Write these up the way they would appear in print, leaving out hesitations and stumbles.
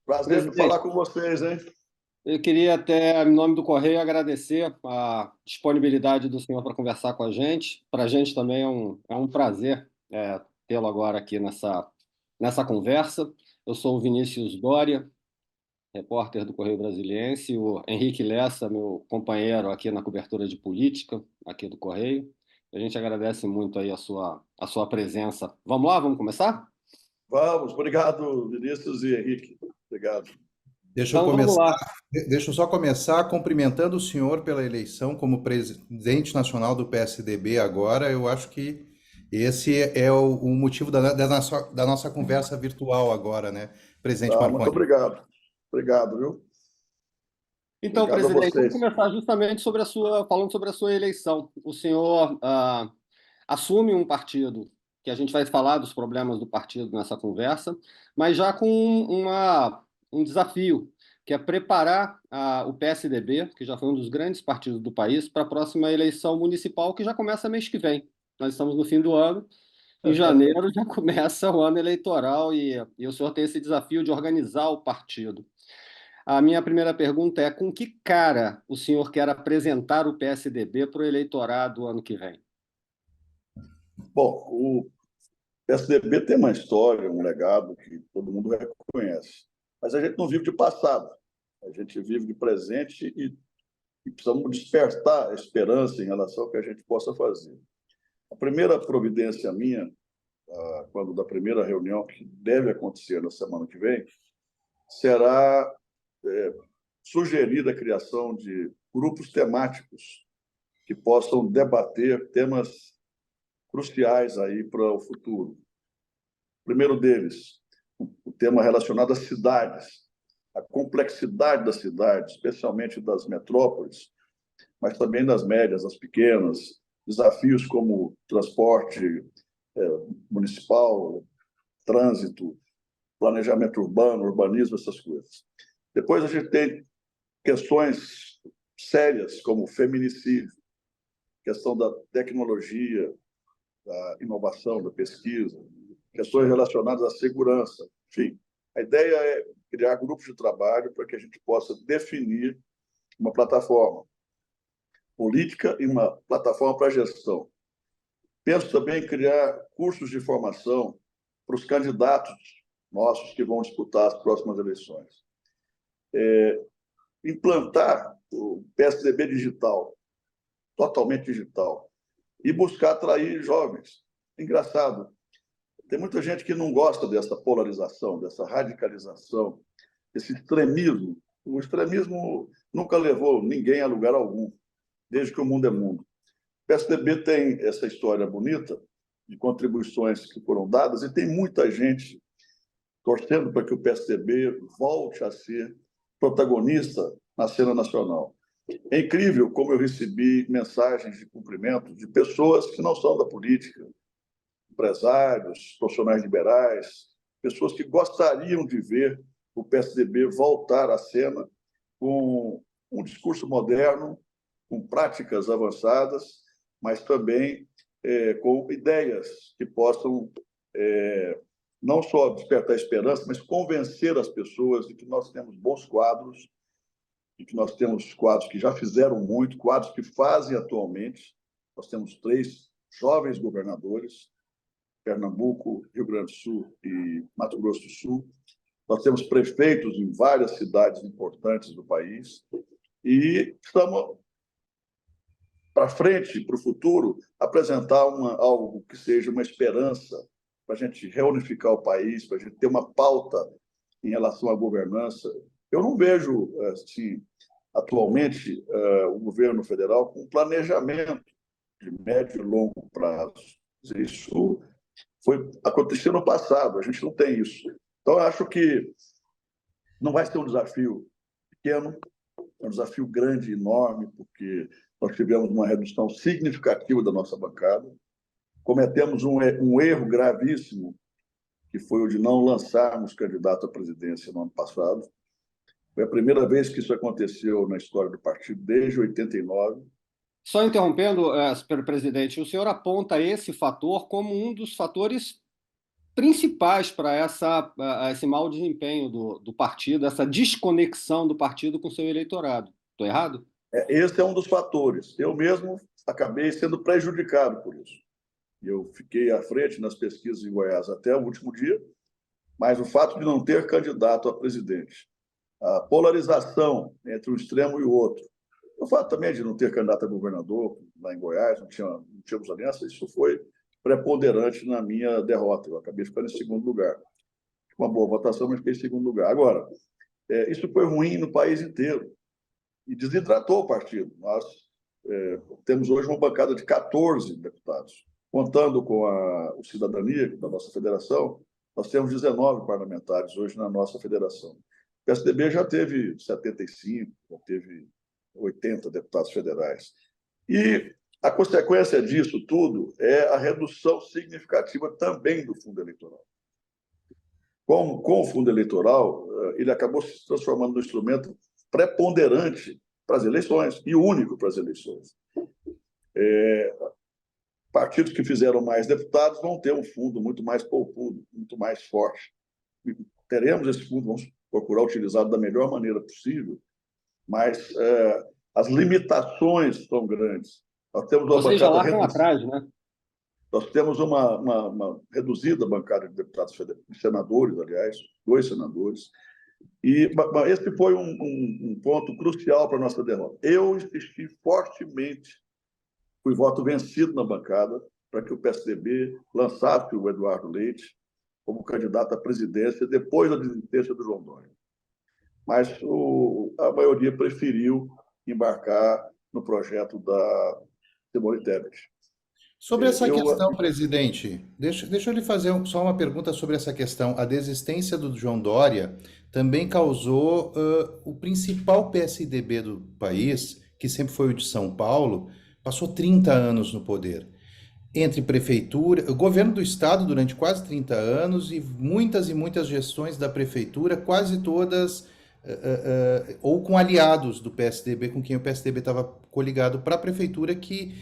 Prazer em falar Presidente, com vocês, hein? eu queria até, em nome do Correio, agradecer a disponibilidade do senhor para conversar com a gente. Para a gente também é um prazer tê-lo agora aqui nessa conversa. Eu sou o Vinícius Doria, repórter do Correio Brasiliense, e o Henrique Lessa, meu companheiro aqui na cobertura de política, aqui do Correio. A gente agradece muito aí a sua presença. Vamos lá, vamos começar? Vamos, obrigado, Vinícius e Henrique. Obrigado. Deixa eu Então vamos começar, lá. deixa eu só começar cumprimentando o senhor pela eleição como presidente nacional do PSDB agora. Eu acho que esse é o motivo da nossa conversa virtual agora, né, presidente Tá, muito Marconi? obrigado. Obrigado, viu? Então, Obrigado a presidente, vamos vocês. começar justamente falando sobre a sua eleição. O senhor assume um partido, que a gente vai falar dos problemas do partido nessa conversa, mas já com um desafio, que é preparar o PSDB, que já foi um dos grandes partidos do país, para a próxima eleição municipal, que já começa mês que vem. Nós estamos no fim do ano, em janeiro já começa o ano eleitoral e o senhor tem esse desafio de organizar o partido. A minha primeira pergunta é: com que cara o senhor quer apresentar o PSDB para o eleitorado ano que vem? Bom, o PSDB tem uma história, um legado que todo mundo reconhece. Mas a gente não vive de passado, a gente vive de presente e precisamos despertar a esperança em relação ao que a gente possa fazer. A primeira providência minha, quando da primeira reunião que deve acontecer na semana que vem, será sugerir a criação de grupos temáticos que possam debater temas cruciais aí para o futuro. O primeiro deles, o tema relacionado às cidades, a complexidade das cidades, especialmente das metrópoles, mas também das médias, das pequenas, desafios como transporte municipal, trânsito, planejamento urbano, urbanismo, essas coisas. Depois a gente tem questões sérias como feminicídio, questão da tecnologia, da inovação, da pesquisa, questões relacionadas à segurança. Enfim, a ideia é criar grupos de trabalho para que a gente possa definir uma plataforma política e uma plataforma para a gestão. Penso também em criar cursos de formação para os candidatos nossos que vão disputar as próximas eleições. Implantar o PSDB digital, totalmente digital, e buscar atrair jovens. Engraçado, tem muita gente que não gosta dessa polarização, dessa radicalização, desse extremismo. O extremismo nunca levou ninguém a lugar algum, desde que o mundo é mundo. O PSDB tem essa história bonita de contribuições que foram dadas e tem muita gente torcendo para que o PSDB volte a ser protagonista na cena nacional. É incrível como eu recebi mensagens de cumprimento de pessoas que não são da política, empresários, profissionais liberais, pessoas que gostariam de ver o PSDB voltar à cena com um discurso moderno, com práticas avançadas, mas também com ideias que possam não só despertar esperança, mas convencer as pessoas de que nós temos bons quadros, de que nós temos quadros que já fizeram muito, quadros que fazem atualmente. Nós temos 3 jovens governadores, Pernambuco, Rio Grande do Sul e Mato Grosso do Sul. Nós temos prefeitos em várias cidades importantes do país e estamos para frente, para o futuro, apresentar algo que seja uma esperança para a gente reunificar o país, para a gente ter uma pauta em relação à governança. Eu não vejo, assim, atualmente, o governo federal com planejamento de médio e longo prazo. Isso foi acontecer no passado, a gente não tem isso. Então, eu acho que não vai ser um desafio pequeno, é um desafio grande, enorme, porque nós tivemos uma redução significativa da nossa bancada, cometemos um erro gravíssimo, que foi o de não lançarmos candidato à presidência no ano passado. Foi a primeira vez que isso aconteceu na história do partido, desde 89. Só interrompendo, senhor presidente, o senhor aponta esse fator como um dos fatores principais para esse mau desempenho do partido, essa desconexão do partido com o seu eleitorado. Estou errado? Esse é um dos fatores. Eu mesmo acabei sendo prejudicado por isso. Eu fiquei à frente nas pesquisas em Goiás até o último dia, mas o fato de não ter candidato a presidente, a polarização entre um extremo e o outro, o fato também de não ter candidato a governador lá em Goiás, não tínhamos aliança, isso foi preponderante na minha derrota. Eu acabei ficando em segundo lugar. Uma boa votação, mas fiquei em segundo lugar. Agora, isso foi ruim no país inteiro e desidratou o partido. Nós temos hoje uma bancada de 14 deputados. Contando com o Cidadania, da nossa federação, nós temos 19 parlamentares hoje na nossa federação. O PSDB já teve 75, já teve 80 deputados federais. E a consequência disso tudo é a redução significativa também do fundo eleitoral. Com o fundo eleitoral, ele acabou se transformando num instrumento preponderante para as eleições e único para as eleições. Partidos que fizeram mais deputados vão ter um fundo muito mais poupudo, muito mais forte. Teremos esse fundo, vamos procurar utilizá-lo da melhor maneira possível, mas as limitações são grandes. Nós temos uma Vocês já bancada largam atrás, né? Nós temos uma reduzida bancada de deputados federais, senadores, aliás, 2 senadores, e esse foi um ponto crucial para a nossa derrota. Eu insisti fortemente, fui voto vencido na bancada, para que o PSDB lançasse o Eduardo Leite como candidato à presidência depois da desistência do João Dória. Mas a maioria preferiu embarcar no projeto da Simone Tebet. Sobre essa questão, presidente, deixa eu lhe fazer só uma pergunta sobre essa questão. A desistência do João Dória também causou o principal PSDB do país, que sempre foi o de São Paulo, passou 30 anos no poder. Entre prefeitura, o governo do estado durante quase 30 anos e muitas gestões da prefeitura, quase todas ou com aliados do PSDB, com quem o PSDB estava coligado para a prefeitura, que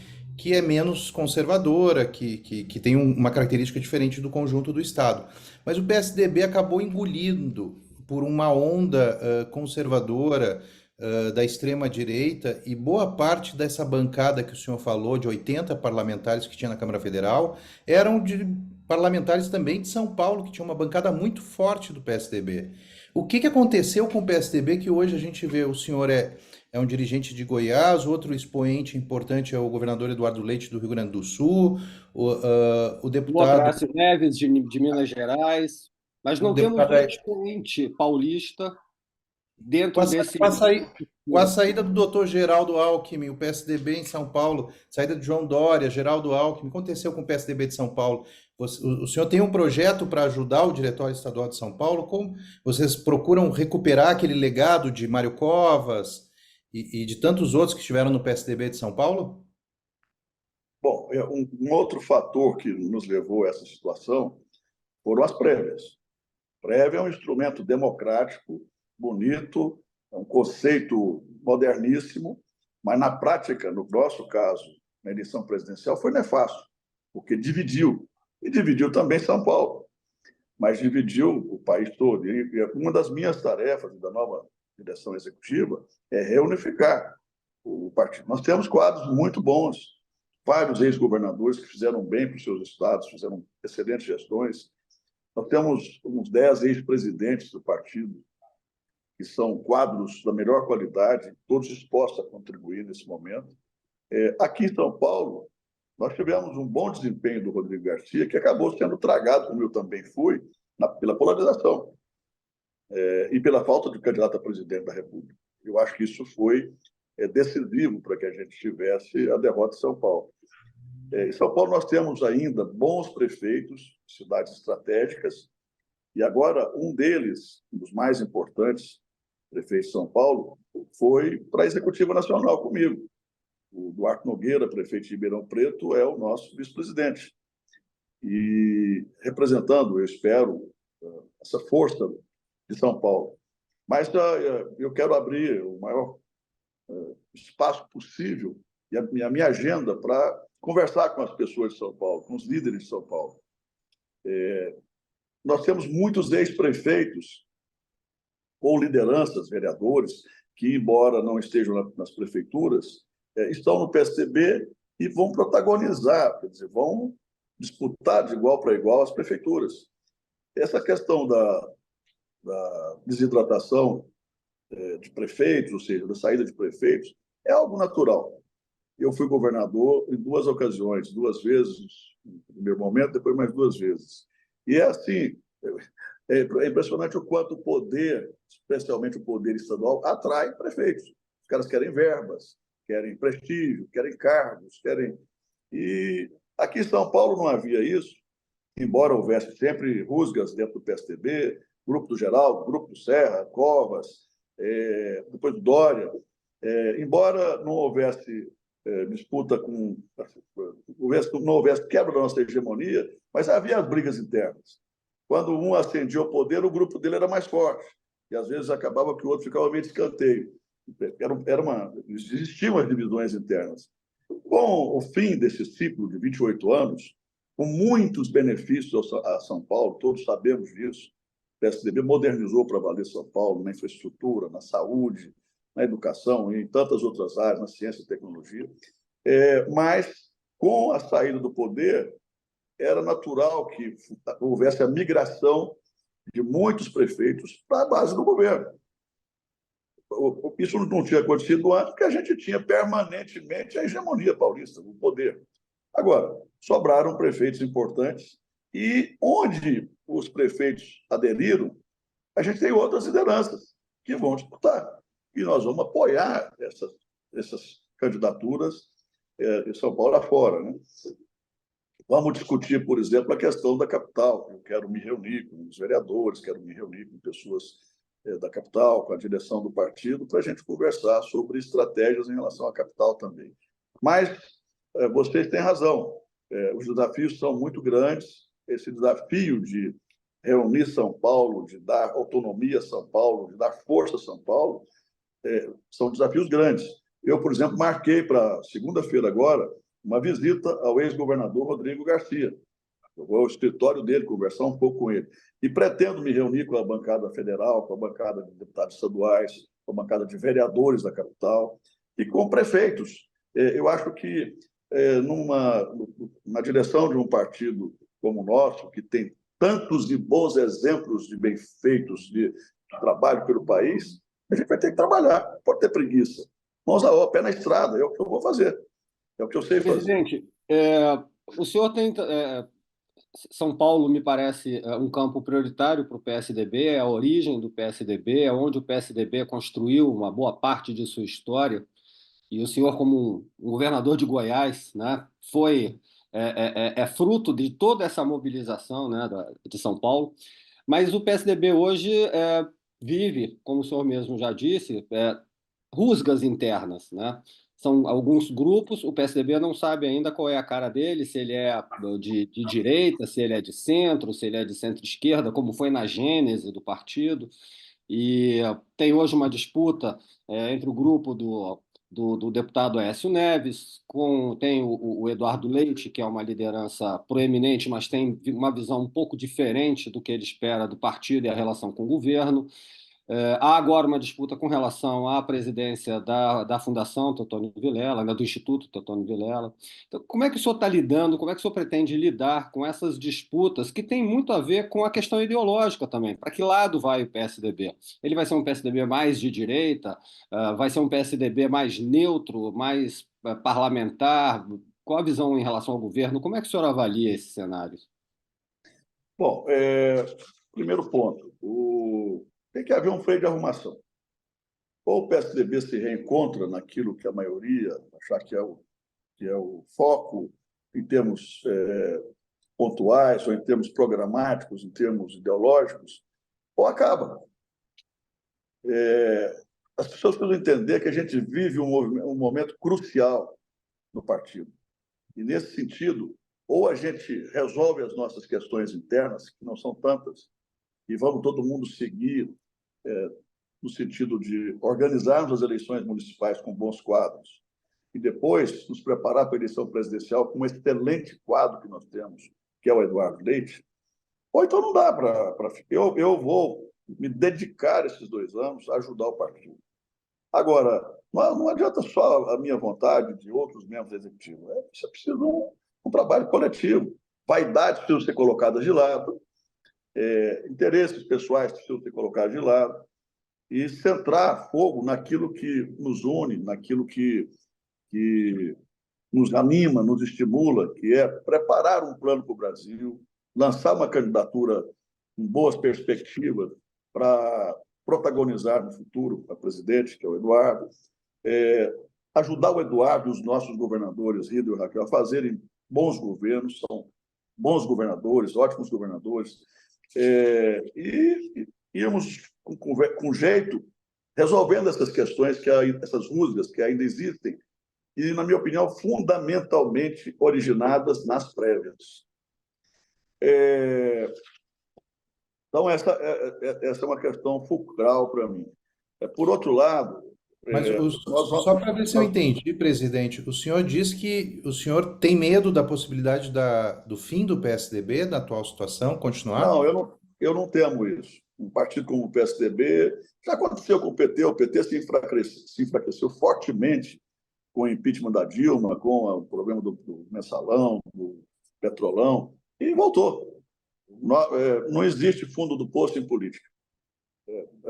é menos conservadora, que tem uma característica diferente do conjunto do estado. Mas o PSDB acabou engolindo por uma onda conservadora da extrema-direita, e boa parte dessa bancada que o senhor falou, de 80 parlamentares que tinha na Câmara Federal, eram de parlamentares também de São Paulo, que tinha uma bancada muito forte do PSDB. O que aconteceu com o PSDB que hoje a gente vê? O senhor é um dirigente de Goiás, outro expoente importante é o governador Eduardo Leite, do Rio Grande do Sul, o deputado... Horácio Neves, de Minas Gerais, mas não temos um expoente paulista dentro desse... Com a saída do doutor Geraldo Alckmin, o PSDB em São Paulo, saída de João Dória, Geraldo Alckmin, o que aconteceu com o PSDB de São Paulo? O senhor tem um projeto para ajudar o Diretório Estadual de São Paulo? Como vocês procuram recuperar aquele legado de Mário Covas e de tantos outros que estiveram no PSDB de São Paulo? Bom, um outro fator que nos levou a essa situação foram as prévias. Prévia é um instrumento democrático, bonito, é um conceito moderníssimo, mas na prática, no nosso caso, na eleição presidencial, foi nefasto, porque dividiu, e dividiu também São Paulo, mas dividiu o país todo. E uma das minhas tarefas da nova direção executiva é reunificar o partido. Nós temos quadros muito bons, vários ex-governadores que fizeram bem para os seus estados, fizeram excelentes gestões. Nós temos uns 10 ex-presidentes do partido, que são quadros da melhor qualidade, todos dispostos a contribuir nesse momento. Aqui em São Paulo, nós tivemos um bom desempenho do Rodrigo Garcia, que acabou sendo tragado, como eu também fui, pela polarização e pela falta de candidato a presidente da República. Eu acho que isso foi decisivo para que a gente tivesse a derrota de São Paulo. Em São Paulo, nós temos ainda bons prefeitos, cidades estratégicas, e agora um deles, um dos mais importantes, prefeito de São Paulo, foi para a Executiva Nacional comigo. O Duarte Nogueira, prefeito de Ribeirão Preto, é o nosso vice-presidente. E representando, eu espero, essa força de São Paulo. Mas eu quero abrir o maior espaço possível e a minha agenda para conversar com as pessoas de São Paulo, com os líderes de São Paulo. nós temos muitos ex-prefeitos ou lideranças, vereadores, que, embora não estejam nas prefeituras, estão no PSDB e vão protagonizar, quer dizer, vão disputar de igual para igual as prefeituras. Essa questão da desidratação de prefeitos, ou seja, da saída de prefeitos, é algo natural. Eu fui governador em 2 ocasiões, 2 vezes no primeiro momento, depois mais 2 vezes. E é assim, é impressionante o quanto o poder, especialmente o poder estadual, atrai prefeitos. Os caras querem verbas, querem prestígio, querem cargos, querem... E aqui em São Paulo não havia isso, embora houvesse sempre rusgas dentro do PSDB, Grupo do Geraldo, Grupo do Serra, Covas, depois do Dória. Embora não houvesse disputa não houvesse quebra da nossa hegemonia, mas havia as brigas internas. Quando um ascendia ao poder, o grupo dele era mais forte, e às vezes acabava que o outro ficava meio de escanteio. Existiam as divisões internas. Com o fim desse ciclo de 28 anos, com muitos benefícios a São Paulo, todos sabemos disso, o PSDB modernizou para valer São Paulo na infraestrutura, na saúde, na educação e em tantas outras áreas, na ciência e tecnologia. Mas, com a saída do poder, era natural que houvesse a migração de muitos prefeitos para a base do governo. Isso não tinha acontecido antes, porque a gente tinha permanentemente a hegemonia paulista, o poder. Agora, sobraram prefeitos importantes e onde os prefeitos aderiram, a gente tem outras lideranças que vão disputar. E nós vamos apoiar essas candidaturas em São Paulo afora, né? Vamos discutir, por exemplo, a questão da capital. Eu quero me reunir com os vereadores, quero me reunir com pessoas da capital, com a direção do partido, para a gente conversar sobre estratégias em relação à capital também. Mas vocês têm razão, os desafios são muito grandes. Esse desafio de reunir São Paulo, de dar autonomia a São Paulo, de dar força a São Paulo, são desafios grandes. Eu, por exemplo, marquei para segunda-feira agora uma visita ao ex-governador Rodrigo Garcia. Eu vou ao escritório dele conversar um pouco com ele. E pretendo me reunir com a bancada federal, com a bancada de deputados estaduais, com a bancada de vereadores da capital e com prefeitos. Eu acho que na direção de um partido como o nosso, que tem tantos e bons exemplos de bem-feitos de trabalho pelo país, a gente vai ter que trabalhar, pode ter preguiça. Mãos à obra, pé na estrada, é o que eu vou fazer, é o que eu sei fazer. Presidente, o senhor tem... São Paulo me parece um campo prioritário para o PSDB, é a origem do PSDB, é onde o PSDB construiu uma boa parte de sua história, e o senhor, como um governador de Goiás, né, foi fruto de toda essa mobilização, né, de São Paulo, mas o PSDB hoje vive, como o senhor mesmo já disse, rusgas internas, né? São alguns grupos, o PSDB não sabe ainda qual é a cara dele, se ele é de direita, se ele é de centro, se ele é de centro-esquerda, como foi na gênese do partido. E tem hoje uma disputa entre o grupo do deputado Aécio Neves, tem o Eduardo Leite, que é uma liderança proeminente, mas tem uma visão um pouco diferente do que ele espera do partido e a relação com o governo. Há agora uma disputa com relação à presidência da Fundação Teotônio Vilela, né, do Instituto Teotônio Vilela. Então, como é que o senhor está lidando, como é que o senhor pretende lidar com essas disputas que têm muito a ver com a questão ideológica também? Para que lado vai o PSDB? Ele vai ser um PSDB mais de direita? Vai ser um PSDB mais neutro, mais parlamentar? Qual a visão em relação ao governo? Como é que o senhor avalia esse cenário? Bom, primeiro ponto, tem que haver um freio de arrumação. Ou o PSDB se reencontra naquilo que a maioria achar que é o foco em termos pontuais, ou em termos programáticos, em termos ideológicos, ou acaba. As pessoas precisam entender que a gente vive um momento crucial no partido. E, nesse sentido, ou a gente resolve as nossas questões internas, que não são tantas, e vamos todo mundo seguir no sentido de organizarmos as eleições municipais com bons quadros e depois nos preparar para a eleição presidencial com um excelente quadro que nós temos, que é o Eduardo Leite, Ou então não dá para... Eu vou me dedicar esses 2 anos a ajudar o partido. Agora, não adianta só a minha vontade de outros membros executivos. Você precisa de um trabalho coletivo. Vaidades precisam ser colocadas de lado, interesses pessoais precisam ser colocados de lado, e centrar fogo naquilo que nos une, naquilo que nos anima, nos estimula, que é preparar um plano para o Brasil, lançar uma candidatura com boas perspectivas para protagonizar no futuro a presidente, que é o Eduardo, ajudar o Eduardo e os nossos governadores, Rido e Raquel, a fazerem bons governos, são bons governadores, ótimos governadores, e íamos com jeito resolvendo essas questões, essas rusgas que ainda existem, e, na minha opinião, fundamentalmente originadas nas prévias. Então, essa é uma questão fulcral para mim. Por outro lado... Mas só para ver se eu entendi, presidente, o senhor diz que o senhor tem medo da possibilidade do fim do PSDB, da atual situação, continuar? Não, eu não temo isso. Um partido como o PSDB... Já aconteceu com o PT se enfraqueceu fortemente com o impeachment da Dilma, com o problema do mensalão, do petrolão, e voltou. Não existe fundo do poço em política.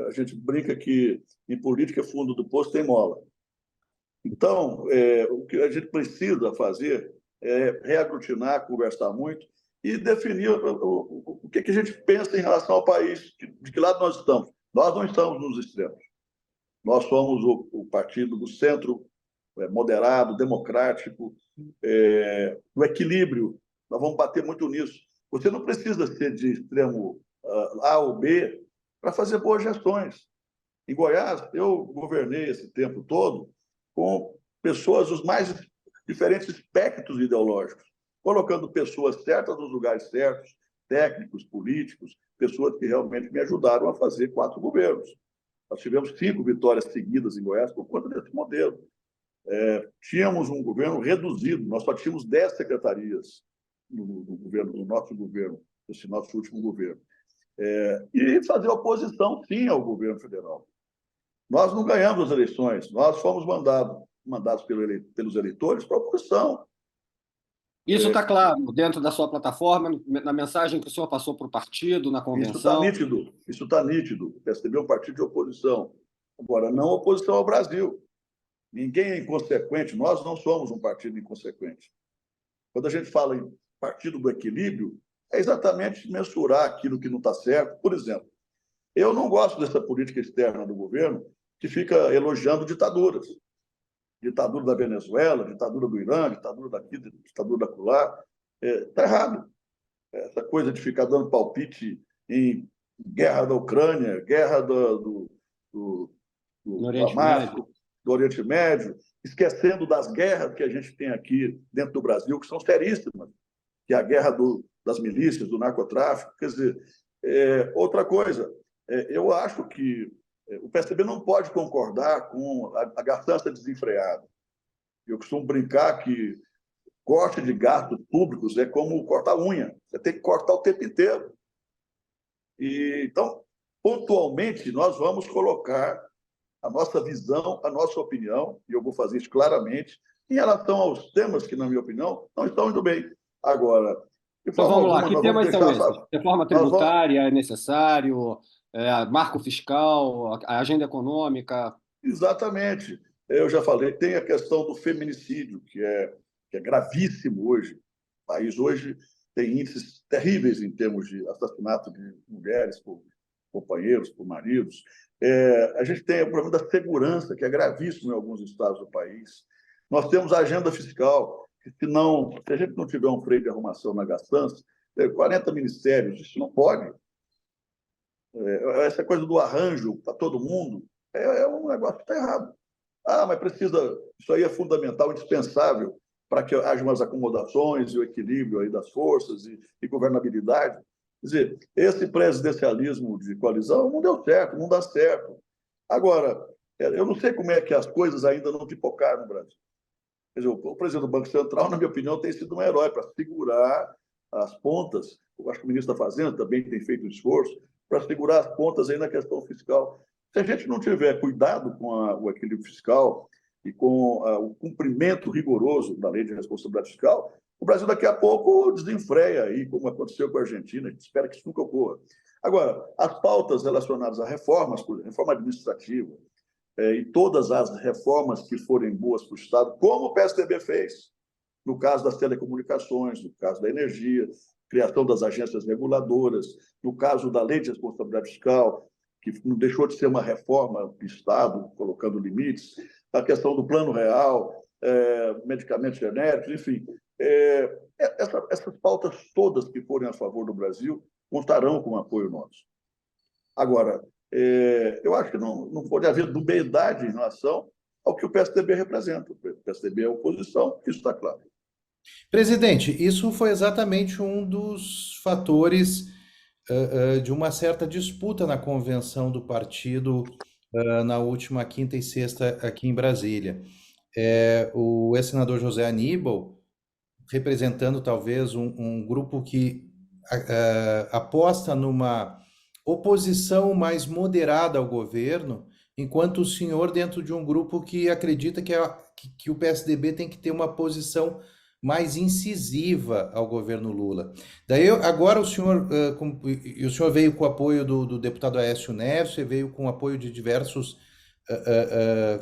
A gente brinca que em política fundo do poço tem mola. Então, o que a gente precisa fazer é reaglutinar, conversar muito e definir o que a gente pensa em relação ao país, de que lado nós estamos. Nós não estamos nos extremos. Nós somos o partido do centro, moderado, democrático, do equilíbrio. Nós vamos bater muito nisso. Você não precisa ser de extremo A ou B para fazer boas gestões. Em Goiás, eu governei esse tempo todo com pessoas dos mais diferentes espectros ideológicos, colocando pessoas certas nos lugares certos, técnicos, políticos, pessoas que realmente me ajudaram a fazer 4 governos. Nós tivemos 5 vitórias seguidas em Goiás por conta desse modelo. Tínhamos um governo reduzido, nós só tínhamos 10 secretarias no nosso governo, esse nosso último governo. E fazer oposição, sim, ao governo federal. Nós não ganhamos as eleições, nós fomos mandados pelos eleitores para a oposição. Isso está claro dentro da sua plataforma, na mensagem que o senhor passou para o partido, na convenção? Isso está nítido. O PSDB é um partido de oposição. Agora, não oposição ao Brasil. Ninguém é inconsequente, nós não somos um partido inconsequente. Quando a gente fala em partido do equilíbrio, é exatamente mensurar aquilo que não está certo. Por exemplo, eu não gosto dessa política externa do governo que fica elogiando ditaduras. Ditadura da Venezuela, ditadura do Irã, ditadura daqui, ditadura da acolá. Está errado. Essa coisa de ficar dando palpite em guerra da Ucrânia, guerra do Damasco, do Oriente Médio, esquecendo das guerras que a gente tem aqui dentro do Brasil, que são seríssimas, que é a guerra das milícias, do narcotráfico. Quer dizer, outra coisa, eu acho que o PSDB não pode concordar com a gastança desenfreada. Eu costumo brincar que corte de gastos públicos é como cortar unha. Você tem que cortar o tempo inteiro. Então, pontualmente, nós vamos colocar a nossa visão, a nossa opinião, e eu vou fazer isso claramente, em relação aos temas que, na minha opinião, não estão indo bem. Agora, então vamos lá, que temas são esses? Reforma tributária é necessário? Marco fiscal, a agenda econômica? Exatamente. Eu já falei, tem a questão do feminicídio, que é gravíssimo hoje. O país hoje tem índices terríveis em termos de assassinato de mulheres por companheiros, por maridos. A gente tem o problema da segurança, que é gravíssimo em alguns estados do país. Nós temos a agenda fiscal, que se a gente não tiver um freio de arrumação na gastança, 40 ministérios, isso não pode. Essa coisa do arranjo para todo mundo é um negócio que está errado. Mas isso aí é fundamental, indispensável para que haja umas acomodações e o equilíbrio aí das forças e governabilidade. Quer dizer, esse presidencialismo de coalizão não deu certo, não dá certo. Agora, eu não sei como é que as coisas ainda não pipocaram no Brasil. Quer dizer, o presidente do Banco Central, na minha opinião, tem sido um herói para segurar as pontas, eu acho que o ministro da Fazenda também tem feito esforço para segurar as pontas aí na questão fiscal. Se a gente não tiver cuidado com o equilíbrio fiscal e com o cumprimento rigoroso da lei de responsabilidade fiscal, o Brasil daqui a pouco desenfreia aí, como aconteceu com a Argentina. A gente espera que isso nunca ocorra. Agora, as pautas relacionadas a reformas, reforma administrativa, e todas as reformas que forem boas para o Estado, como o PSDB fez, no caso das telecomunicações, no caso da energia, criação das agências reguladoras, no caso da lei de responsabilidade fiscal, que não deixou de ser uma reforma do Estado, colocando limites, a questão do plano real, medicamentos genéricos, enfim. Essas pautas todas que forem a favor do Brasil contarão com o apoio nosso. Agora, eu acho que não pode haver dubiedade em relação ao que o PSDB representa. O PSDB é oposição, isso está claro. Presidente, isso foi exatamente um dos fatores de uma certa disputa na convenção do partido na última quinta e sexta aqui em Brasília. O ex-senador José Aníbal, representando talvez um grupo que aposta numa oposição mais moderada ao governo, enquanto o senhor dentro de um grupo que acredita que o PSDB tem que ter uma posição mais incisiva ao governo Lula. Daí agora o senhor veio com o apoio do deputado Aécio Neves, você veio com o apoio de diversos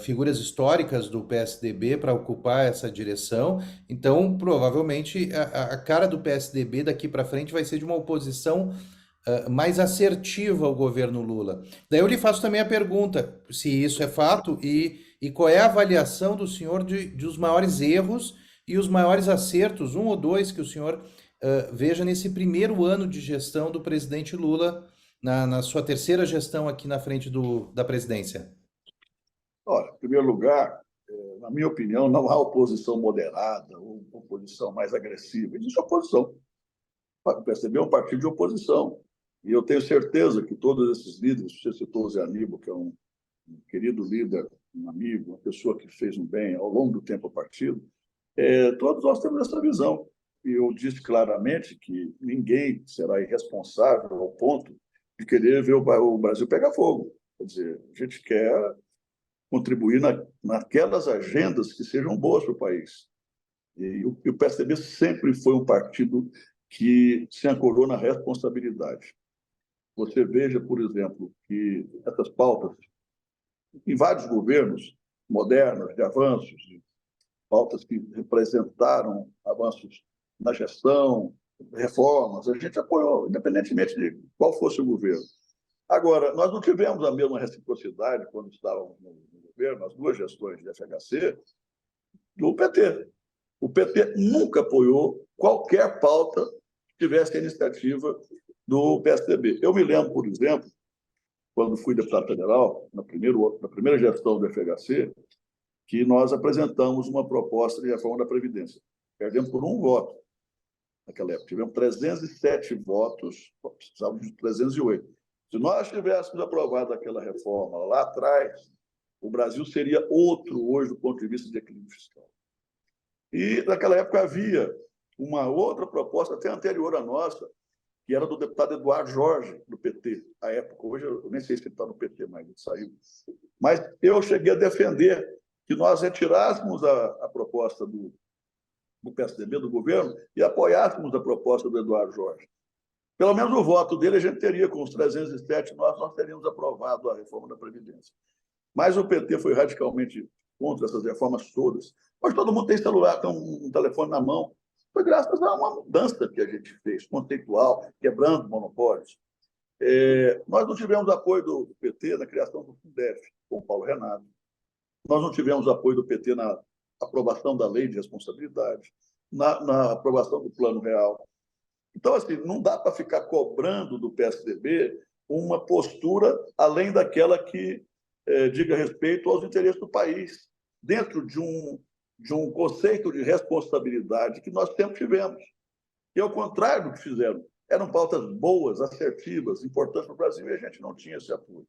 figuras históricas do PSDB para ocupar essa direção. Então, provavelmente, a cara do PSDB daqui para frente vai ser de uma oposição mais assertiva ao governo Lula. Daí eu lhe faço também a pergunta, se isso é fato e qual é a avaliação do senhor de os maiores erros e os maiores acertos, um ou dois, que o senhor veja nesse primeiro ano de gestão do presidente Lula, na sua terceira gestão aqui na frente da presidência. Olha, em primeiro lugar, na minha opinião, não há oposição moderada ou oposição mais agressiva. Existe oposição. O PSDB é um partido de oposição. E eu tenho certeza que todos esses líderes, você citou o Zé Aníbal, que é um querido líder, um amigo, uma pessoa que fez um bem ao longo do tempo ao partido, todos nós temos essa visão. E eu disse claramente que ninguém será irresponsável ao ponto de querer ver o Brasil pegar fogo. Quer dizer, a gente quer contribuir naquelas agendas que sejam boas para o país. E o PSDB sempre foi um partido que se ancorou na responsabilidade. Você veja, por exemplo, que essas pautas, em vários governos modernos, de avanços, pautas que representaram avanços na gestão, reformas, a gente apoiou, independentemente de qual fosse o governo. Agora, nós não tivemos a mesma reciprocidade quando estávamos no governo, as duas gestões de FHC, do PT. O PT nunca apoiou qualquer pauta que tivesse a iniciativa do PSDB. Eu me lembro, por exemplo, quando fui deputado federal, na primeira gestão do FHC, que nós apresentamos uma proposta de reforma da Previdência. Perdemos por um voto naquela época. Tivemos 307 votos, precisávamos de 308. Se nós tivéssemos aprovado aquela reforma lá atrás, o Brasil seria outro hoje do ponto de vista de equilíbrio fiscal. E naquela época havia uma outra proposta, até anterior à nossa, que era do deputado Eduardo Jorge, do PT, à época. Hoje eu nem sei se ele está no PT, mas ele saiu. Mas eu cheguei a defender que nós retirássemos a proposta do PSDB, do governo, e apoiássemos a proposta do Eduardo Jorge. Pelo menos o voto dele a gente teria, com os 307, nós teríamos aprovado a reforma da Previdência. Mas o PT foi radicalmente contra essas reformas todas. Hoje todo mundo tem celular, tem um telefone na mão. Foi graças a uma mudança que a gente fez, conceitual, quebrando monopólios. Nós não tivemos apoio do PT na criação do Fundef, com o Paulo Renato. Nós não tivemos apoio do PT na aprovação da lei de responsabilidade, na aprovação do Plano Real. Então, assim, não dá para ficar cobrando do PSDB uma postura além daquela que diga respeito aos interesses do país, dentro de um conceito de responsabilidade que nós sempre tivemos. E, ao contrário do que fizeram, eram pautas boas, assertivas, importantes para o Brasil, e a gente não tinha esse apoio.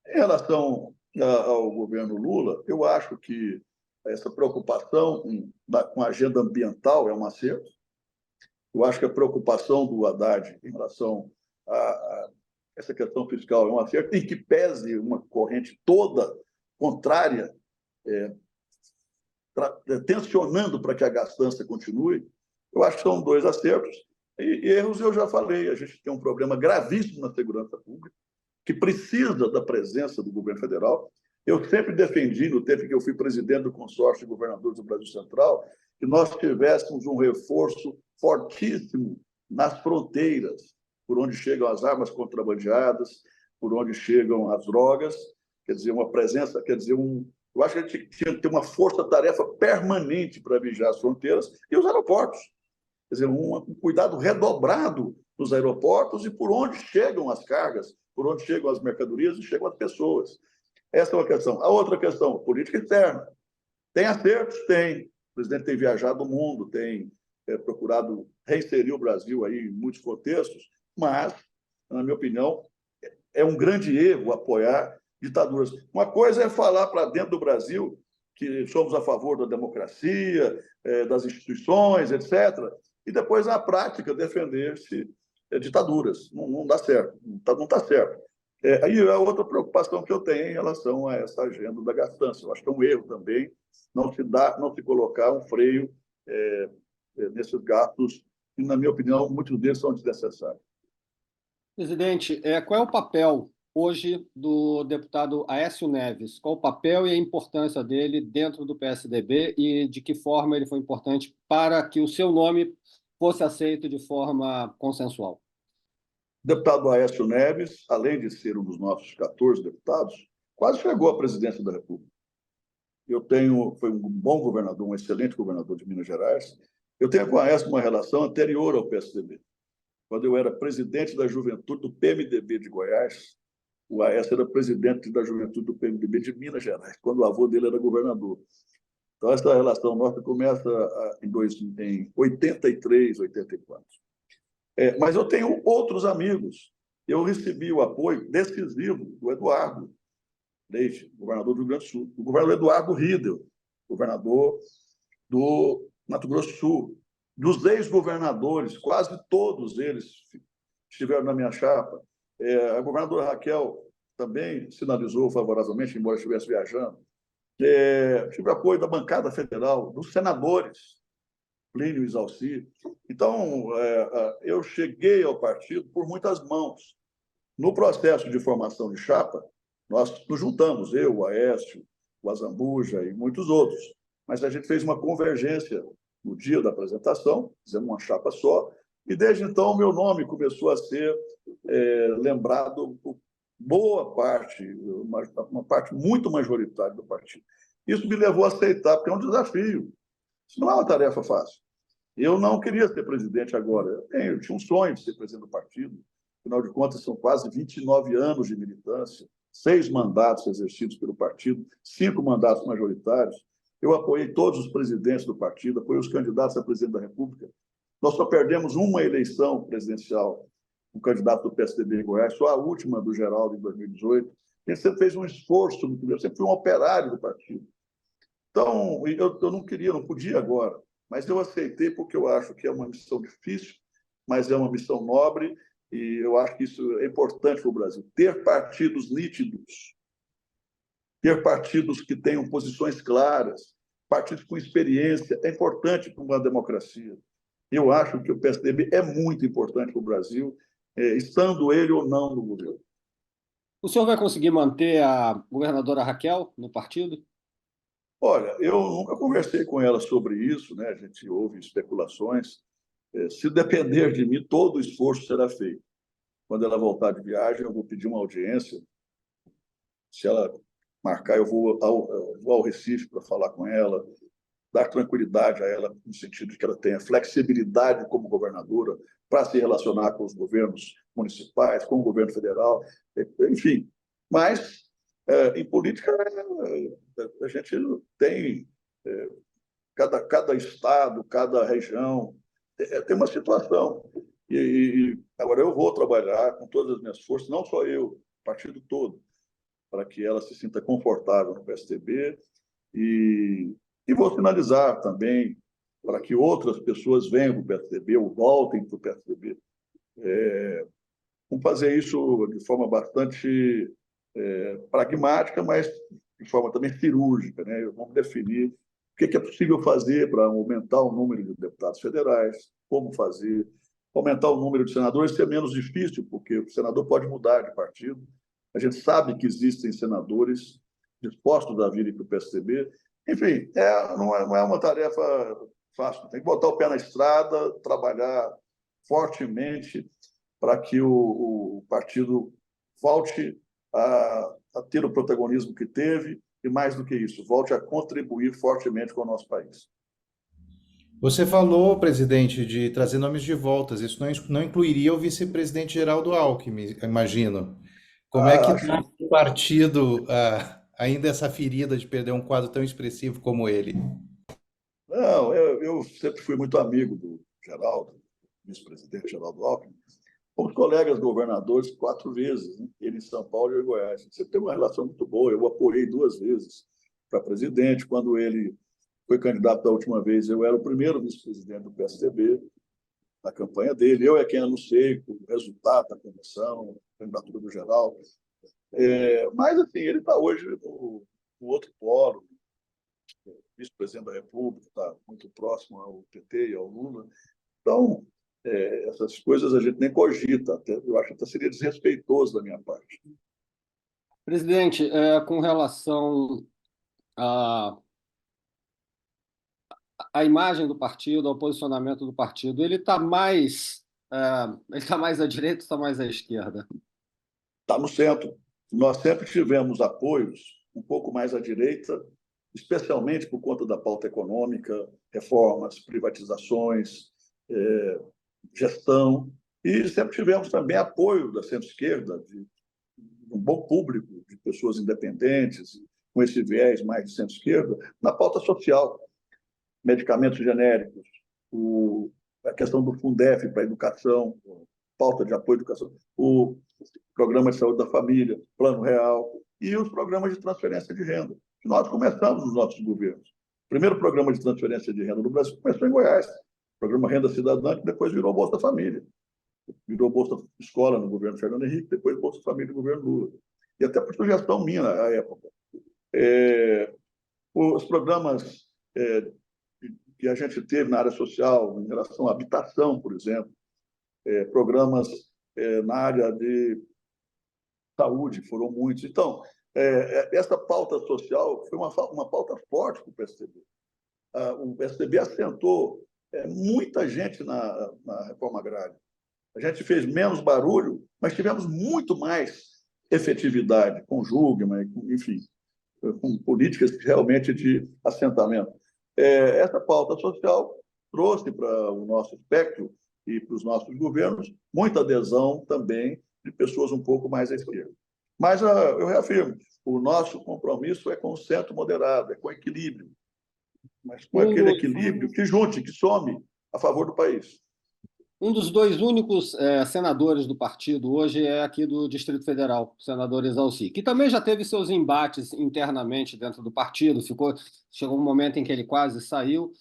Em relação ao governo Lula, eu acho que essa preocupação com a agenda ambiental é um acerto. Eu acho que a preocupação do Haddad em relação a essa questão fiscal é um acerto, em que pese uma corrente toda contrária, tensionando para que a gastança continue. Eu acho que são dois acertos. E erros eu já falei. A gente tem um problema gravíssimo na segurança pública, que precisa da presença do governo federal. Eu sempre defendi, no tempo que eu fui presidente do consórcio de governadores do Brasil Central, que nós tivéssemos um reforço fortíssimo nas fronteiras, por onde chegam as armas contrabandeadas, por onde chegam as drogas, quer dizer, uma presença, quer dizer, eu acho que a gente tinha que ter uma força-tarefa permanente para vigiar as fronteiras e os aeroportos. Quer dizer, um cuidado redobrado nos aeroportos e por onde chegam as cargas, por onde chegam as mercadorias e chegam as pessoas. Essa é uma questão. A outra questão, política externa. Tem acertos? Tem. O presidente tem viajado o mundo, tem procurado reinserir o Brasil aí em muitos contextos, mas, na minha opinião, é um grande erro apoiar ditaduras. Uma coisa é falar para dentro do Brasil que somos a favor da democracia, das instituições, etc., e depois, na prática, defender-se ditaduras. Não dá certo, não está certo. Aí é outra preocupação que eu tenho em relação a essa agenda da gastança. Eu acho que é um erro também não se colocar um freio nesses gastos, que, na minha opinião, muitos deles são desnecessários. Presidente, qual é o papel hoje do deputado Aécio Neves? Qual o papel e a importância dele dentro do PSDB e de que forma ele foi importante para que o seu nome fosse aceito de forma consensual? O deputado Aécio Neves, além de ser um dos nossos 14 deputados, quase chegou à presidência da República. Foi um bom governador, um excelente governador de Minas Gerais. Eu tenho com o Aécio uma relação anterior ao PSDB. Quando eu era presidente da juventude do PMDB de Goiás, o Aécio era presidente da juventude do PMDB de Minas Gerais, quando o avô dele era governador. Então, essa relação nossa começa em 83, 84. Mas eu tenho outros amigos. Eu recebi o apoio decisivo do Eduardo Leite, governador do Rio Grande do Sul, do governador Eduardo Riedel, governador do Mato Grosso do Sul, dos ex-governadores, quase todos eles estiveram na minha chapa. A governadora Raquel também sinalizou favoravelmente, embora estivesse viajando. Tive apoio da bancada federal, dos senadores, Plínio e Zalci. Então, eu cheguei ao partido por muitas mãos. No processo de formação de chapa, nós nos juntamos, eu, o Aécio, o Azambuja e muitos outros. Mas a gente fez uma convergência no dia da apresentação, fizemos uma chapa só, e desde então o meu nome começou a ser lembrado por boa parte, uma parte muito majoritária do partido. Isso me levou a aceitar, porque é um desafio. Isso não é uma tarefa fácil. Eu não queria ser presidente agora. Eu tinha um sonho de ser presidente do partido. Afinal de contas, são quase 29 anos de militância, 6 mandatos exercidos pelo partido, 5 mandatos majoritários. Eu apoiei todos os presidentes do partido, apoiei os candidatos a presidente da República. Nós só perdemos uma eleição presidencial, um candidato do PSDB em Goiás, só a última do Geraldo, em 2018. Ele sempre fez um esforço, eu sempre fui um operário do partido. Então, eu não queria, não podia agora, mas eu aceitei porque eu acho que é uma missão difícil, mas é uma missão nobre, e eu acho que isso é importante para o Brasil. Ter partidos nítidos, ter partidos que tenham posições claras, partidos com experiência, é importante para uma democracia. Eu acho que o PSDB é muito importante para o Brasil, estando ele ou não no governo. O senhor vai conseguir manter a governadora Raquel no partido? Olha, eu nunca conversei com ela sobre isso, né? A gente ouve especulações. Se depender de mim, todo o esforço será feito. Quando ela voltar de viagem, eu vou pedir uma audiência. Se ela marcar, eu vou ao Recife para falar com ela, dar tranquilidade a ela, no sentido de que ela tenha flexibilidade como governadora para se relacionar com os governos municipais, com o governo federal, enfim. Mas, em política, a gente tem cada estado, cada região tem uma situação. E agora eu vou trabalhar com todas as minhas forças, não só eu, o partido todo, para que ela se sinta confortável no PSDB. E vou finalizar também para que outras pessoas venham para o PSDB ou voltem para o PSDB. Vamos fazer isso de forma bastante pragmática, mas de forma também cirúrgica, né? Vamos definir o que é possível fazer para aumentar o número de deputados federais, como fazer, aumentar o número de senadores, isso é menos difícil, porque o senador pode mudar de partido. A gente sabe que existem senadores dispostos a virem para o PSDB. Enfim, não é uma tarefa fácil. Tem que botar o pé na estrada, trabalhar fortemente para que o partido volte a ter o protagonismo que teve e, mais do que isso, volte a contribuir fortemente com o nosso país. Você falou, presidente, de trazer nomes de voltas. Isso não incluiria o vice-presidente Geraldo Alckmin, imagino. Como é que está o partido ainda essa ferida de perder um quadro tão expressivo como ele? Não, eu sempre fui muito amigo do Geraldo, vice-presidente Geraldo Alckmin. Fomos colegas governadores 4 vezes, né? Ele em São Paulo e eu em Goiás. Você tem uma relação muito boa. Eu o apoiei 2 vezes para presidente. Quando ele foi candidato da última vez, eu era o primeiro vice-presidente do PSDB, na campanha dele. Eu é quem anunciei o resultado da convenção, a candidatura do Geraldo. Mas, assim, ele está hoje no outro polo, vice-presidente da República, está muito próximo ao PT e ao Lula. Então, essas coisas a gente nem cogita. Até, eu acho que até seria desrespeitoso da minha parte. Presidente, com relação à imagem do partido, ao posicionamento do partido, ele está mais à direita ou está mais à esquerda? Está no centro. Nós sempre tivemos apoios um pouco mais à direita, especialmente por conta da pauta econômica, reformas, privatizações, gestão, e sempre tivemos também apoio da centro-esquerda, de um bom público, de pessoas independentes, com esse viés mais de centro-esquerda, na pauta social, medicamentos genéricos, a questão do Fundef para a educação, pauta de apoio à educação, o programa de saúde da família, Plano Real, e os programas de transferência de renda, que nós começamos nos nossos governos. O primeiro programa de transferência de renda no Brasil começou em Goiás, o programa Renda Cidadã, que depois virou Bolsa Família. Virou Bolsa Escola no governo Fernando Henrique, depois Bolsa Família no governo Lula. E até por sugestão minha à época. Os programas que a gente teve na área social, em relação à habitação, por exemplo, programas na área de saúde, foram muitos. Então, essa pauta social foi uma pauta forte para o PSDB. O PSDB assentou muita gente na reforma agrária. A gente fez menos barulho, mas tivemos muito mais efetividade, com Jugman, enfim, com políticas realmente de assentamento. Essa pauta social trouxe para o nosso espectro e para os nossos governos muita adesão também de pessoas um pouco mais à esquerda. Mas eu reafirmo, o nosso compromisso é com o centro moderado, é com equilíbrio, mas com aquele equilíbrio que junte, que some a favor do país. Um dos 2 únicos senadores do partido hoje é aqui do Distrito Federal, o senador Exalci, que também já teve seus embates internamente dentro do partido. Chegou um momento em que ele quase saiu,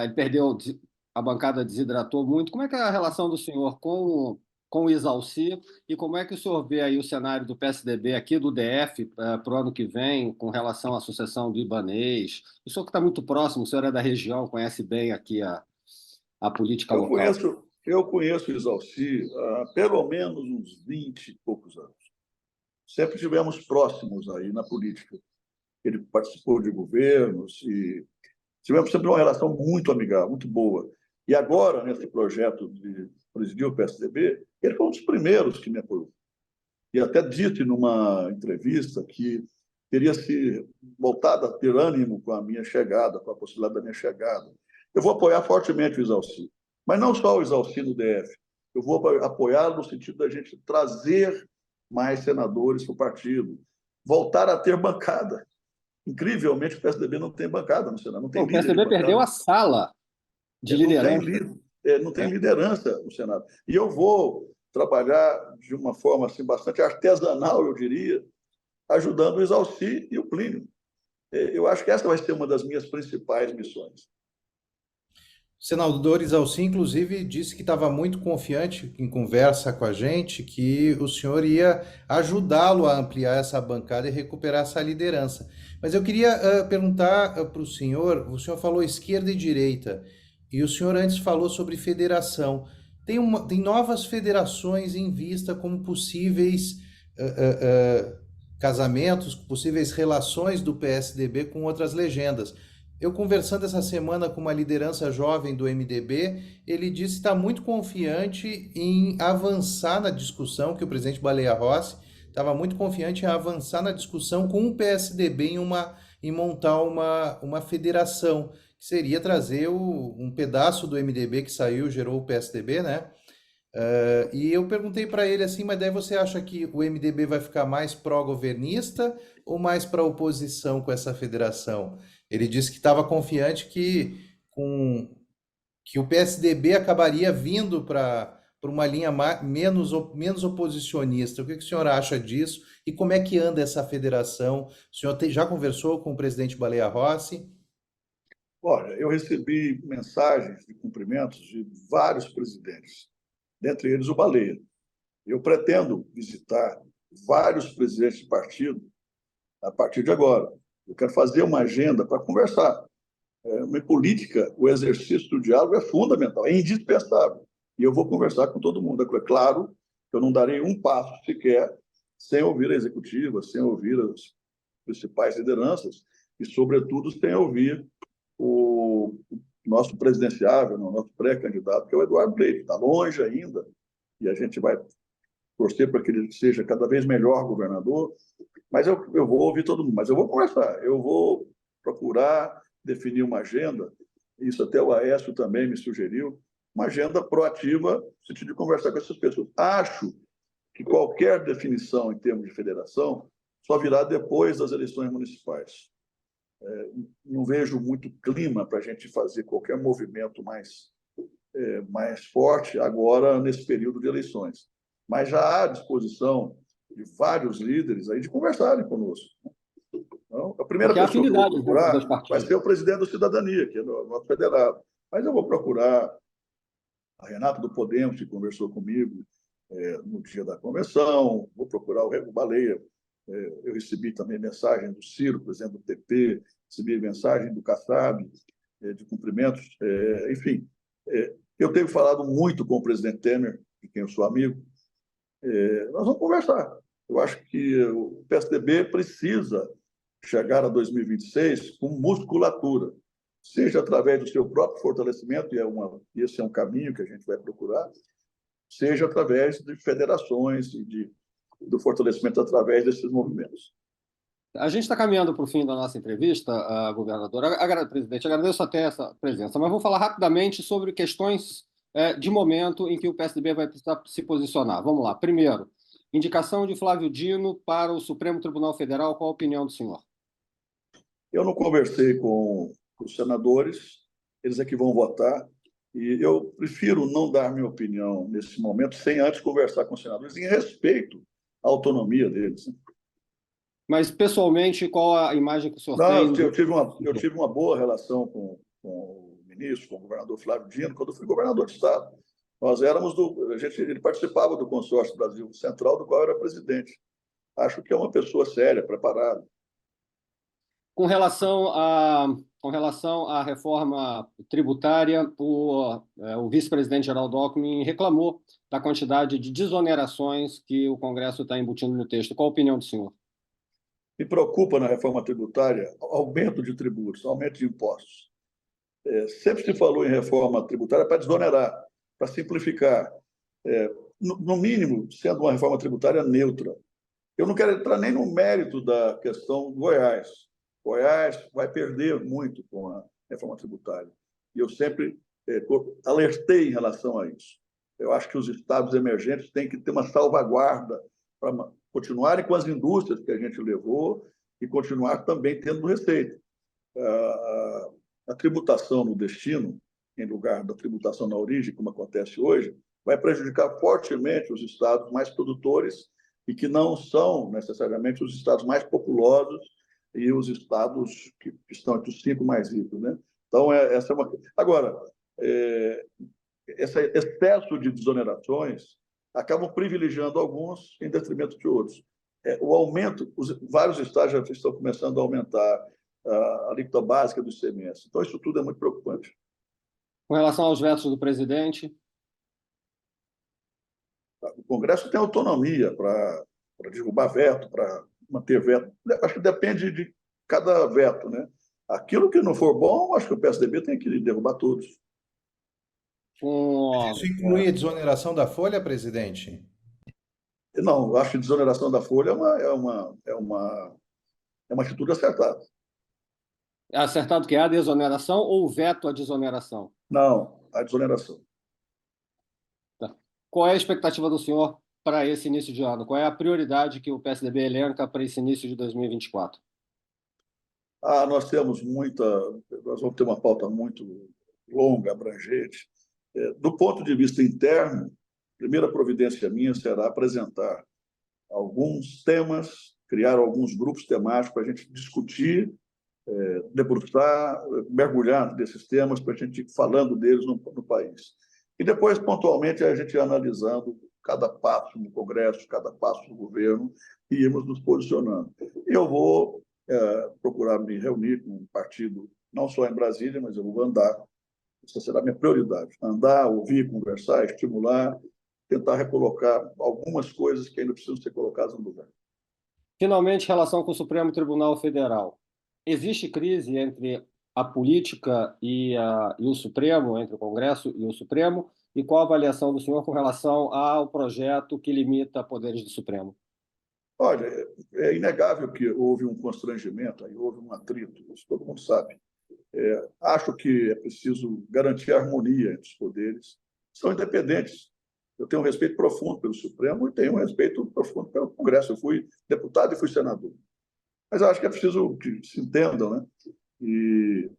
ele perdeu, a bancada desidratou muito. Como é que é a relação do senhor com o Exalci e como é que o senhor vê aí o cenário do PSDB aqui do DF para o ano que vem com relação à sucessão do Ibanez? O senhor que está muito próximo, o senhor é da região, conhece bem aqui a política local. Eu conheço o Exalci há pelo menos uns 20 e poucos anos. Sempre estivemos próximos aí na política. Ele participou de governos e tivemos sempre uma relação muito amigável, muito boa. E agora, nesse projeto de presidir o PSDB, ele foi um dos primeiros que me apoiou. E até disse numa entrevista que teria se voltado a ter ânimo com a minha chegada, com a possibilidade da minha chegada. Eu vou apoiar fortemente o Exalci. Mas não só o Exalci no DF. Eu vou apoiá-lo no sentido da gente trazer mais senadores para o partido, voltar a ter bancada. Incrivelmente, o PSDB não tem bancada no Senado. Não tem o PSDB perdeu a sala de liderança. Não tem liderança no Senado. E eu vou trabalhar de uma forma assim, bastante artesanal, eu diria, ajudando o Exalci e o Plínio. Eu acho que essa vai ser uma das minhas principais missões. O senador Isalci, inclusive, disse que estava muito confiante em conversa com a gente, que o senhor ia ajudá-lo a ampliar essa bancada e recuperar essa liderança. Mas eu queria perguntar para o senhor falou esquerda e direita, e o senhor antes falou sobre federação. Tem novas federações em vista como possíveis casamentos, possíveis relações do PSDB com outras legendas. Eu conversando essa semana com uma liderança jovem do MDB, ele disse que está muito confiante em avançar na discussão, que o presidente Baleia Rossi estava muito confiante em avançar na discussão com o PSDB em montar uma federação, que seria trazer um pedaço do MDB que saiu, gerou o PSDB, né? E eu perguntei para ele assim, mas daí você acha que o MDB vai ficar mais pró-governista ou mais para oposição com essa federação? Ele disse que estava confiante que o PSDB acabaria vindo para uma linha menos oposicionista. O que o senhor acha disso? E como é que anda essa federação? O senhor já conversou com o presidente Baleia Rossi? Olha, eu recebi mensagens de cumprimentos de vários presidentes, dentre eles o Baleia. Eu pretendo visitar vários presidentes de partido a partir de agora. Eu quero fazer uma agenda para conversar. Em política, o exercício do diálogo é fundamental, é indispensável. E eu vou conversar com todo mundo. É claro que eu não darei um passo sequer sem ouvir a executiva, sem ouvir as principais lideranças e, sobretudo, sem ouvir o nosso presidenciável, o nosso pré-candidato, que é o Eduardo Leite. Está longe ainda e a gente vai torcer para que ele seja cada vez melhor governador. Mas eu vou ouvir todo mundo, mas eu vou conversar, eu vou procurar definir uma agenda, isso até o Aécio também me sugeriu, uma agenda proativa no sentido de conversar com essas pessoas. Acho que qualquer definição em termos de federação só virá depois das eleições municipais. Não vejo muito clima para a gente fazer qualquer movimento mais forte agora nesse período de eleições. Mas já há disposição de vários líderes aí de conversarem conosco. Então, a primeira pessoa que eu vou procurar vai ser o presidente da Cidadania, que é o nosso federado. Mas eu vou procurar a Renata do Podemos, que conversou comigo no dia da convenção, vou procurar o Baleia. Eu recebi também mensagem do Ciro, presidente do PP, recebi mensagem do Kassab, de cumprimentos. Enfim, eu tenho falado muito com o presidente Temer, de quem eu sou amigo. Nós vamos conversar. Eu acho que o PSDB precisa chegar a 2026 com musculatura, seja através do seu próprio fortalecimento, e esse é um caminho que a gente vai procurar, seja através de federações e do fortalecimento através desses movimentos. A gente está caminhando para o fim da nossa entrevista, governador. Presidente, agradeço até essa presença, mas vou falar rapidamente sobre questões de momento em que o PSDB vai precisar se posicionar. Vamos lá. Primeiro, indicação de Flávio Dino para o Supremo Tribunal Federal. Qual a opinião do senhor? Eu não conversei com os senadores, eles é que vão votar, e eu prefiro não dar minha opinião nesse momento sem antes conversar com os senadores, em respeito à autonomia deles. Mas, pessoalmente, qual a imagem que o senhor tem? Eu tive uma boa relação com o ministro, com o governador Flávio Dino, quando eu fui governador de Estado. Nós éramos ele participava do consórcio Brasil Central, do qual eu era presidente. Acho que é uma pessoa séria, preparada. Com relação à reforma tributária, o vice-presidente Geraldo Alckmin reclamou da quantidade de desonerações que o Congresso está embutindo no texto. Qual a opinião do senhor? Me preocupa na reforma tributária aumento de tributos, aumento de impostos. Sempre se falou em reforma tributária para desonerar, para simplificar. No mínimo, sendo uma reforma tributária neutra. Eu não quero entrar nem no mérito da questão do Goiás. Goiás vai perder muito com a reforma tributária. E eu sempre alertei em relação a isso. Eu acho que os estados emergentes têm que ter uma salvaguarda para continuarem com as indústrias que a gente levou e continuar também tendo receita. A tributação no destino, em lugar da tributação na origem, como acontece hoje, vai prejudicar fortemente os estados mais produtores e que não são necessariamente os estados mais populosos e os estados que estão entre os 5 mais ricos, né? Então, essa é uma... Agora, esse excesso de desonerações acabam privilegiando alguns em detrimento de outros. O aumento, vários estados já estão começando a aumentar a alíquota básica do ICMS. Então, isso tudo é muito preocupante. Com relação aos vetos do presidente, O Congresso tem autonomia para derrubar veto, para manter veto. Acho que depende de cada veto, né? Aquilo que não for bom, acho que o PSDB tem que derrubar todos. Isso inclui a desoneração da folha, presidente? Não, acho que a desoneração da folha é uma atitude acertada. é acertado que é a desoneração ou o veto à desoneração? Não, a desoneração. Tá. Qual é a expectativa do senhor para esse início de ano? Qual é a prioridade que o PSDB elenca para esse início de 2024? Nós vamos ter uma pauta muito longa, abrangente. Do ponto de vista interno, a primeira providência minha será apresentar alguns temas, criar alguns grupos temáticos para a gente discutir, debruçar, mergulhar nesses temas para a gente ir falando deles no país. E depois, pontualmente, a gente analisando cada passo no Congresso, cada passo no governo, e irmos nos posicionando. E eu vou procurar me reunir com um partido, não só em Brasília, mas eu vou andar. Essa será a minha prioridade. Andar, ouvir, conversar, estimular, tentar recolocar algumas coisas que ainda precisam ser colocadas no lugar. Finalmente, relação com o Supremo Tribunal Federal. Existe crise entre a política e o Supremo, entre o Congresso e o Supremo? E qual a avaliação do senhor com relação ao projeto que limita poderes do Supremo? Olha, é inegável que houve um constrangimento, aí houve um atrito, isso todo mundo sabe. Acho que é preciso garantir a harmonia entre os poderes. São independentes. Eu tenho um respeito profundo pelo Supremo e tenho um respeito profundo pelo Congresso. Eu fui deputado e fui senador. Mas eu acho que é preciso que se entendam, né? E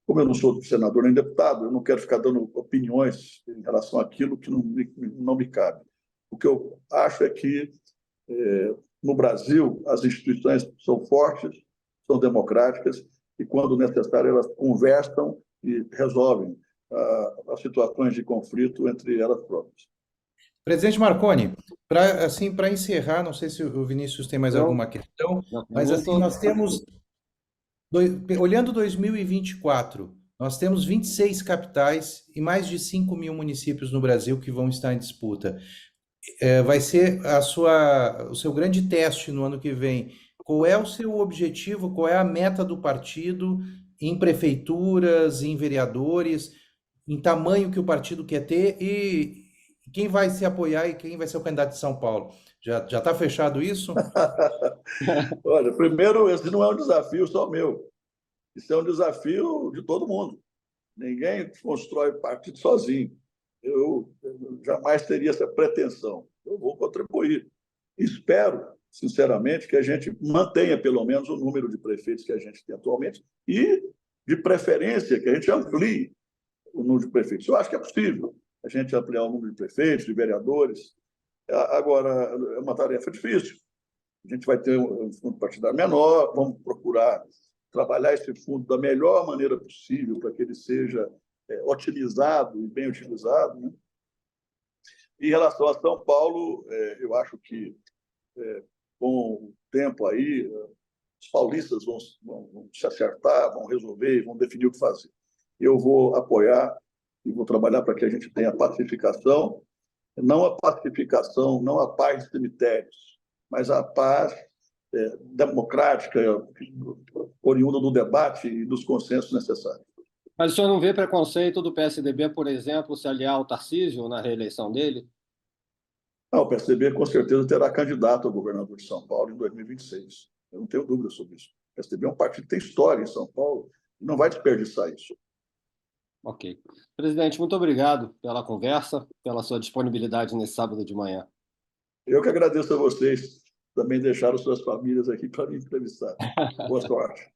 como eu não sou senador nem deputado, eu não quero ficar dando opiniões em relação àquilo que não me cabe. O que eu acho é que, no Brasil, as instituições são fortes, são democráticas, e, quando necessário, elas conversam e resolvem as situações de conflito entre elas próprias. Presidente Marconi, para encerrar, não sei se o Vinícius tem mais alguma questão, mas assim, nós temos, olhando 2024, nós temos 26 capitais e mais de 5.000 municípios no Brasil que vão estar em disputa. Vai ser o seu grande teste no ano que vem. Qual é o seu objetivo, qual é a meta do partido em prefeituras, em vereadores, em tamanho que o partido quer ter e quem vai se apoiar e quem vai ser o candidato de São Paulo? Já está fechado isso? Olha, primeiro, esse não é um desafio só meu. Isso é um desafio de todo mundo. Ninguém constrói partido sozinho. Eu jamais teria essa pretensão. Eu vou contribuir. Espero, sinceramente, que a gente mantenha pelo menos o número de prefeitos que a gente tem atualmente e, de preferência, que a gente amplie o número de prefeitos. Eu acho que é possível a gente ampliar o número de prefeitos, de vereadores. Agora, é uma tarefa difícil. A gente vai ter um fundo partidário menor, vamos procurar trabalhar esse fundo da melhor maneira possível para que ele seja otimizado e bem utilizado, né? Em relação a São Paulo, eu acho que, com o tempo aí, os paulistas vão se acertar, vão resolver, vão definir o que fazer. Eu vou apoiar e vou trabalhar para que a gente tenha pacificação, não a pacificação, não a paz de cemitérios, mas a paz democrática, oriunda do debate e dos consensos necessários. Mas o senhor não vê preconceito do PSDB, por exemplo, se aliar ao Tarcísio na reeleição dele? Não, o PSDB com certeza terá candidato ao governador de São Paulo em 2026. Eu não tenho dúvida sobre isso. O PSDB é um partido que tem história em São Paulo e não vai desperdiçar isso. Ok. Presidente, muito obrigado pela conversa, pela sua disponibilidade nesse sábado de manhã. Eu que agradeço a vocês. Também deixaram suas famílias aqui para me entrevistar. Boa sorte.